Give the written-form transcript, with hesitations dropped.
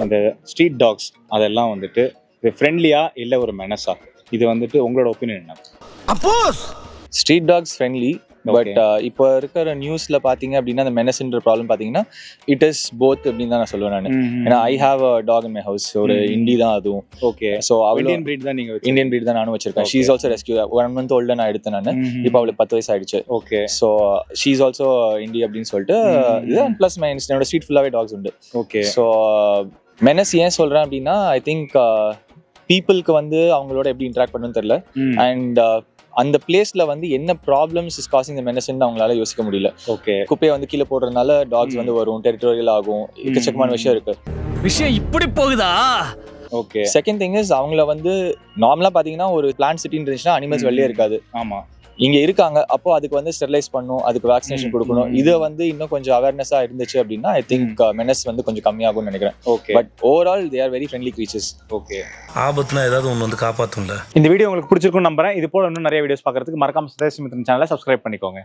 அந்த street dogs அதெல்லாம் வந்துட்டு ஃப்ரெண்ட்லியா இல்லை ஒரு மெனஸா? இது வந்துட்டு உங்களோட ஒப்பீனியன் என்ன? அப்போஸ் ஸ்ட்ரீட் டாக்ஸ் ஃப்ரெண்ட்லி, பட் இப்போ இருக்கிற நியூஸ்ல பாத்தீங்க அப்படின்னா அந்த மெனஸ்ன்ற ப்ராப்ளம் பாத்தீங்கன்னா இட் இஸ் போத் அப்படின்னு தான் நான் சொல்லுவேன் நான். ஏன்னா I have a dog in my house, ஒரு இண்டி தான் அதுவும். ஓகே, ஸோ இந்தியன் பிரீட் தான் நீங்க? இந்தியன் பிரீட் தான் நானும் வச்சிருக்கேன். She is also rescue. 1 month old நான் எடுத்தேன் நான். இப்போ அவளுக்கு 10 வயசு ஆயிடுச்சு. Okay, so she is also indie அப்படின்னு சொல்லிட்டு இது. பிளஸ் என்னோட ஸ்ட்ரீட் ஃபுல்லாவே டாக்ஸ் உண்டு. ஓகே, ஸோ மெனஸ் ஏன் சொல்றேன் அப்படின்னா ஐ திங்க் பீப்புளுக்கு வந்து அவங்களோட எப்படி இன்ட்ராக்ட் பண்ணணும்னு தெரியல. அண்ட் அந்த பிளேஸ்ல வந்து என்ன ப்ராப்ளம்ஸ் இஸ் காசிங் தி மெனஸ்ன்னு அவங்களால யோசிக்க முடியல. ஓகே, குப்பையை வந்து கீழே போடுறதுனால டாக்ஸ் வந்து வரும், டெரிட்டோரியல் ஆகும், எக்கச்சக்கமான விஷயம் இருக்கு. விஷயம் இப்படி போகுதா? ஓகே. செகண்ட் திங் இஸ் அவங்கள வந்து நார்மலா பாத்தீங்கன்னா ஒரு பிளான்ட் சிட்டின்னு இருந்துச்சுன்னா அனிமல்ஸ் வெளியே இருக்காது. ஆமா, இங்க இருக்காங்க. அப்போ அதுக்கு வந்து ஸ்டெரிலைஸ் பண்ணும், அதுக்கு வேக்சினேஷன் கொடுக்கணும். இதை வந்து இன்னும் கொஞ்சம் அவேர்னஸா இருந்துச்சு அப்படின்னா ஐ திங்க் மெனஸ் வந்து கொஞ்சம் கம்மியாகும்னு நினைக்கிறேன். Okay, but overall they are very friendly creatures. Okay. ஆபத்துனா ஏதாவது ஒன்று வந்து காப்பாத்தும்ல. இந்த வீடியோ உங்களுக்கு பிடிச்சிருக்கும்னு நம்புறேன். இது போல இன்னும் நிறைய வீடியோஸ் பார்க்கறதுக்கு மறக்காம சதேஷ் மித்ரன் சேனலை சப்ஸ்கிரைப் பண்ணிக்கோங்க.